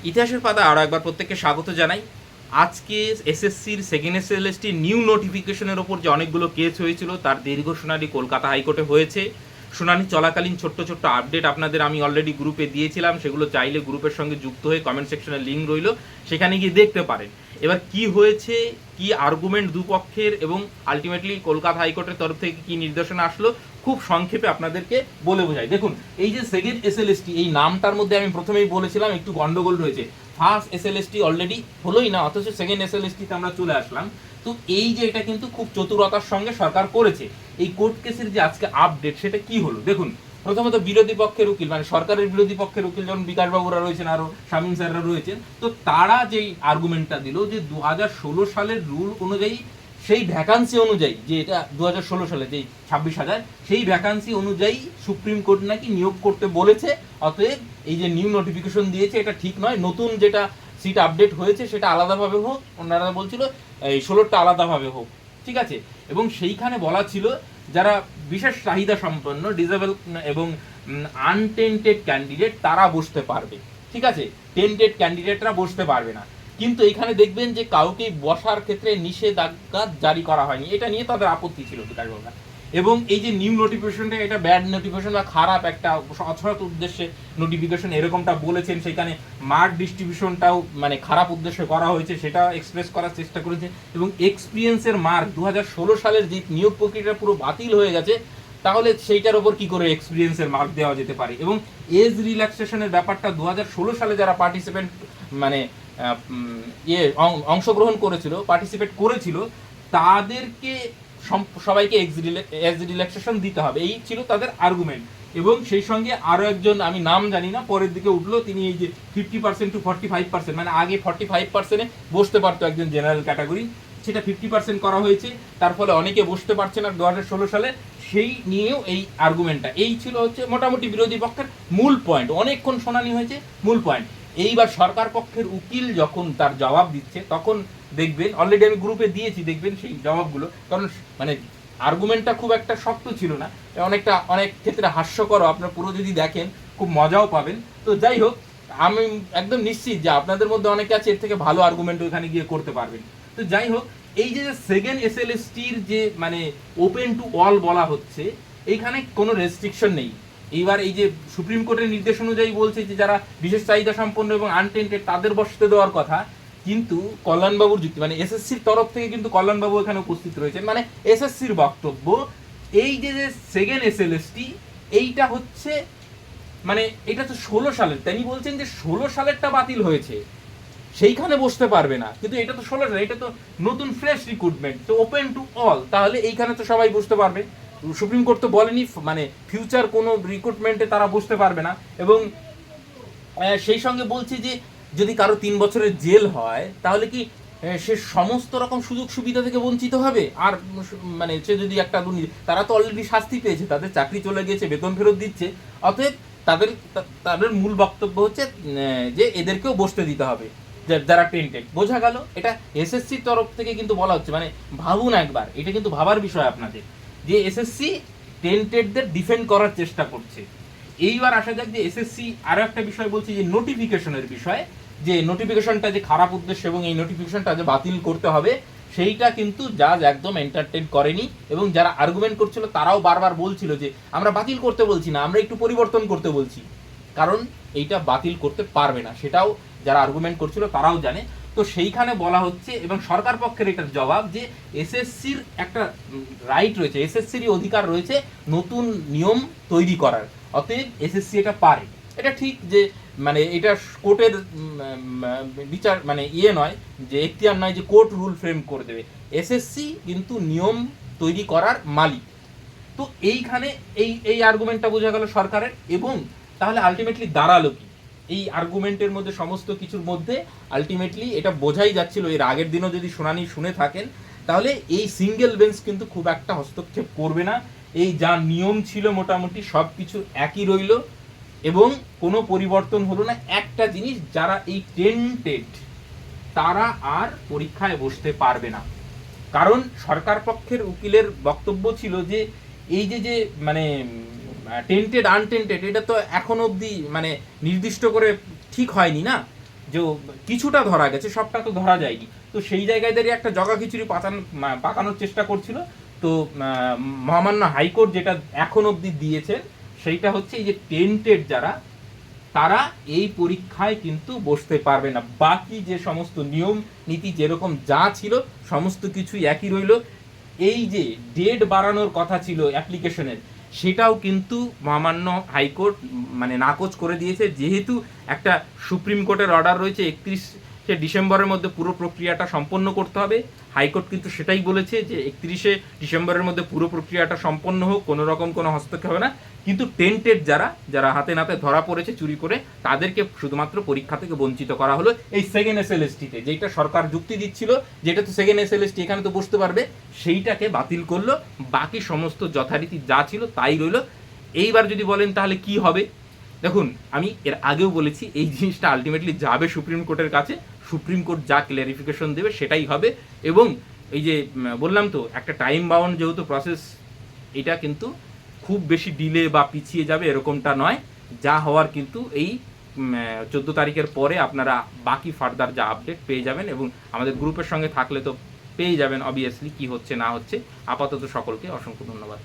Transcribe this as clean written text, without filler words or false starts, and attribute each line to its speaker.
Speaker 1: ইতিহাসের পাতা আরও একবার প্রত্যেককে স্বাগত জানাই। আজকে এসএসসির সেকেন্ড এসএলএসটি নিউ নোটিফিকেশনের ওপর যে অনেকগুলো কেস হয়েছিল তার দীর্ঘ শুনানি কলকাতা হাইকোর্টে হয়েছে। শুনানি চলাকালীন ছোট্ট ছোট্ট আপডেট আপনাদের আমি অলরেডি গ্রুপে দিয়েছিলাম, সেগুলো চাইলে গ্রুপের সঙ্গে যুক্ত হয়ে কমেন্ট সেকশনে লিঙ্ক রইল, সেখানে গিয়ে দেখতে পারেন। এবার কি হয়েছে, কি আর্গুমেন্ট দুপক্ষের, এবং আলটিমেটলি কলকাতা হাইকোর্টের তরফ থেকে কি নির্দেশনা আসলো, খুব সংক্ষেপে আপনাদেরকে বলে বোঝাই। দেখুন, এই যে সেকেন্ড এসএলএসটি, এই নামটার মধ্যে আমি প্রথমেই বলেছিলাম একটু গন্ডগোল রয়েছে। ফার্স্ট এসএলএসটি অলরেডি হলোই না, অথচ সেকেন্ড এসএলএসটিতে আমরা চলে আসলাম। তো এই যে এটা কিন্তু খুব চতুরতার সঙ্গে সরকার করেছে। এই কোর্ট কেসের যে আজকে আপডেট, সেটা কি হলো দেখুন। প্রথমত বিরোধী পক্ষের উকিল, মানে সরকারের বিরোধী পক্ষের উকিল যেমন বিকাশবাবুরা রয়েছেন, আরও শামীম স্যাররা রয়েছেন, তো তারা যেই আর্গুমেন্টটা দিল যে 2016 সালের রুল অনুযায়ী, সেই ভ্যাকান্সি অনুযায়ী, যে এটা 2016 সালে যেই 26,000, সেই ভ্যাকান্সি অনুযায়ী সুপ্রিম কোর্ট নাকি নিয়োগ করতে বলেছে। অতএব এই যে নিউ নোটিফিকেশন দিয়েছে এটা ঠিক নয়, নতুন যেটা সিট আপডেট হয়েছে সেটা আলাদাভাবে হোক, ওনারা বলছিল এই 16টা আলাদাভাবে হোক, ঠিক আছে। এবং সেইখানে বলা ছিল যারা বিশেষ চাহিদা সম্পন্ন, ডিসেবল এবং আনটেন্টেড ক্যান্ডিডেট তারা বসতে পারবে, ঠিক আছে, টেন্টেড ক্যান্ডিডেটরা বসতে পারবে না। কিন্তু এখানে দেখবেন যে কাউকে বসার ক্ষেত্রে নিষেধাজ্ঞা জারি করা হয়নি, এটা নিয়ে তাদের আপত্তি ছিল বিকাশবাবুরা। এবং এই যে নিউ নোটিফিকেশনটা, এটা ব্যাড নোটিফিকেশন বা খারাপ একটা অসৎ উদ্দেশ্যে নোটিফিকেশন এরকমটা বলেছেন। সেখানে মার্ক ডিস্ট্রিবিউশনটাও মানে খারাপ উদ্দেশ্যে করা হয়েছে, সেটা এক্সপ্রেস করার চেষ্টা করেছে। এবং এক্সপিরিয়েন্সের মার্ক 2016 সালের যে নিয়োগ প্রক্রিয়াটা পুরো বাতিল হয়ে গেছে, তাহলে সেইটার ওপর কি করে এক্সপিরিয়েন্সের মার্ক দেওয়া যেতে পারে। এবং এজ রিল্যাক্সেশনের ব্যাপারটা 2016 সালে যারা পার্টিসিপেন্ট মানে অংশগ্রহণ করেছিল, পার্টিসিপেট করেছিল, তাদেরকে সবাইকে এজ রিল্যাক্সেশন দিতে হবে, এই ছিল তাদের আর্গুমেন্ট। এবং সেই সঙ্গে আরও একজন, আমি নাম জানি না, পরের দিকে উঠলো, তিনি এই যে 50% to 45%, মানে আগে 45%-এ বসতে পারতো একজন জেনারেল ক্যাটাগরি, সেটা 50% করা হয়েছে, তার ফলে অনেকে বসতে পারছে না 2016 সালে। সেই নিয়েও এই আর্গুমেন্টটা, এই ছিল হচ্ছে মোটামুটি বিরোধী পক্ষের মূল পয়েন্ট। অনেকক্ষণ শুনানি হয়েছে, মূল পয়েন্ট। এইবার সরকার পক্ষের উকিল যখন তার জবাব দিচ্ছে, তখন দেখবেন, অলরেডি আমি গ্রুপে দিয়েছি, দেখবেন সেই জবাবগুলো, কারণ মানে আর্গুমেন্টটা খুব একটা শক্ত ছিল না, অনেকটা অনেক ক্ষেত্রে হাস্যকর, আপনারা পুরো যদি দেখেন খুব মজাও পাবেন। তো যাই হোক, আমি একদম নিশ্চিত যে আপনাদের মধ্যে অনেকে আছে এর থেকে ভালো আর্গুমেন্ট ওখানে গিয়ে করতে পারবেন। তো যাই হোক, এই যে সেকেন্ড এসএলএসটির যে মানে ওপেন টু অল বলা হচ্ছে, এইখানে কোনো রেস্ট্রিকশন নেই। এইবার এই যে সুপ্রিম কোর্টের নির্দেশ অনুযায়ী বলছে যে যারা বিশেষ চাহিদা সম্পন্ন এবং আনটেন্টেড তাদের বসতে দেওয়ার কথা, কিন্তু কল্যাণবাবুর যুক্তি, মানে এসএসসির তরফ থেকে কিন্তু কল্যাণবাবু এখানে উপস্থিত রয়েছেন, মানে এসএসসির বক্তব্য এই যে সেকেন্ড এসএলএসটি, এইটা হচ্ছে মানে এটা তো 16 সালের, তিনি বলছেন যে 16 সালেরটা বাতিল হয়েছে, সেইখানে বসতে পারবে না, কিন্তু এটা তো 16 সাল, এটা তো নতুন ফ্রেশ রিক্রুটমেন্ট, তো ওপেন টু অল, তাহলে এইখানে তো সবাই বসতে পারবে। সুপ্রিম কোর্ট তো বলেনি মানে ফিউচার কোনো রিক্রুটমেন্টে তারা বসতে পারবে না। এবং সেই সঙ্গে বলছি যে যদি কারো 3 বছরের জেল হয়, তাহলে কি সে সমস্ত রকম সুযোগ সুবিধা থেকে বঞ্চিত হবে? আর মানে সে যদি একটা দুর্নীতি, তারা তো অলরেডি শাস্তি পেয়েছে, তাদের চাকরি চলে গিয়েছে, বেতন ফেরত দিচ্ছে, অতএব তাদের তাদের মূল বক্তব্য হচ্ছে যে এদেরকেও বসতে দিতে হবে যারা টেন্টেড। বোঝা গেল, এটা এসএসসির তরফ থেকে কিন্তু বলা হচ্ছে। মানে ভাবুন একবার, এটা কিন্তু ভাবার বিষয় আপনাদের, যে এসএসসি টেন্টেডদের ডিফেন্ড করার চেষ্টা করছে। এইবার আসা যাক যে এসএসসি আরো একটা বিষয় বলছি, যে নোটিফিকেশনের বিষয়, যে নোটিফিকেশনটা যে খারাপ উদ্দেশ্য এবং এই নোটিফিকেশনটা যে বাতিল করতে হবে, সেইটা কিন্তু জাজ একদম এন্টারটেইন করেনি। এবং যারা আর্গুমেন্ট করছিল তারাও বারবার বলছিল যে আমরা বাতিল করতে বলছি না, আমরা একটু পরিবর্তন করতে বলছি, কারণ এইটা বাতিল করতে পারবে না, সেটাও যারা আর্গুমেন্ট করছিল তারাও জানে। তো সেইখানে বলা হচ্ছে, এবং সরকার পক্ষের এটার জবাব, যে এসএসসির একটা রাইট রয়েছে, এসএসসির অধিকার রয়েছে নতুন নিয়ম তৈরি করার, অতএব এসএসসি এটা পারে। এটা ঠিক যে মানে এটা কোর্টের বিচার, মানে ইয়ে নয়, যে এখতিয়ার নয় যে কোর্ট রুল ফ্রেম করে দেবে, এসএসসি কিন্তু নিয়ম তৈরি করার মালিক। তো এইখানে এই এই আর্গুমেন্টটা বোঝা গেল সরকারের। এবং তাহলে আলটিমেটলি দাঁড়ালো কি এই আর্গুমেন্টের মধ্যে, সমস্ত কিছুর মধ্যে আলটিমেটলি এটা বোঝাই যাচ্ছিল, এর আগের দিনও যদি শুনানি শুনে থাকেন, তাহলে এই সিঙ্গেল বেঞ্চ কিন্তু খুব একটা হস্তক্ষেপ করবে না। এই যা নিয়ম ছিল মোটামুটি সব কিছু একই রইল, এবং কোনো পরিবর্তন হলো না। একটা জিনিস, যারা এই টেন্টেড তারা আর পরীক্ষায় বসতে পারবে না, কারণ সরকার পক্ষের উকিলের বক্তব্য ছিল যে এই যে যে মানে টেন্টেড আনটেন্টেড, এটা তো এখন অবধি মানে নির্দিষ্ট করে ঠিক হয়নি না, যে কিছুটা ধরা গেছে, সবটা তো ধরা যায়নি। তো সেই জায়গায় দাঁড়িয়ে একটা জগা খিচুড়ি পাকানোর চেষ্টা করছিল। তো মহামান্য হাইকোর্ট যেটা এখন অবধি দিয়েছেন সেইটা হচ্ছে এই যে টেন্টেড যারা, তারা এই পরীক্ষায় কিন্তু বসতে পারবে না। বাকি যে সমস্ত নিয়ম নীতি যেরকম যা ছিল সমস্ত কিছুই একই রইল। এই যে ডেট বাড়ানোর কথা ছিল অ্যাপ্লিকেশনের, সেটাও কিন্তু মহামান্য হাইকোর্ট মানে নাকচ করে দিয়েছে। যেহেতু একটা সুপ্রিম কোর্টের অর্ডার রয়েছে 31শে ডিসেম্বরের মধ্যে পুরো প্রক্রিয়াটা সম্পন্ন করতে হবে, হাইকোর্ট কিন্তু সেটাই বলেছে যে 31শে ডিসেম্বরের মধ্যে পুরো প্রক্রিয়াটা সম্পন্ন হোক, কোনো রকম কোনো হস্তক্ষেপ হবে না। কিন্তু টেন্টেড যারা যারা হাতে নাতে ধরা পড়েছে চুরি করে, তাদেরকে শুধুমাত্র পরীক্ষা থেকে বঞ্চিত করা হলো এই সেকেন্ড এসএলএসটিতে, যেটা সরকার যুক্তি দিচ্ছিল যেটা তো সেকেন্ড এসএলএসটি এখানে তো বসতে পারবে, সেইটাকে বাতিল করলো। বাকি সমস্ত যথারীতি যা ছিল তাই রইলো। এইবার যদি বলেন তাহলে কি হবে, দেখুন আমি এর আগেও বলেছি এই জিনিসটা আলটিমেটলি যাবে সুপ্রিম কোর্টের কাছে, সুপ্রিম কোর্ট যা ক্ল্যারিফিকেশন দেবে সেটাই হবে। এবং এই যে বললাম তো একটা টাইম বাউন্ড যেহেতু প্রসেস, এটা কিন্তু খুব বেশি ডিলে বা পিছিয়ে যাবে এরকমটা নয়। যা হওয়ার কিন্তু এই 14 তারিখের পরে আপনারা বাকি ফার্দার যা আপডেট পেয়ে যাবেন, এবং আমাদের গ্রুপের সঙ্গে থাকলে তো পেয়ে যাবেন অবভিয়াসলি কি হচ্ছে না হচ্ছে। আপাতত সকলকে অসংখ্য ধন্যবাদ।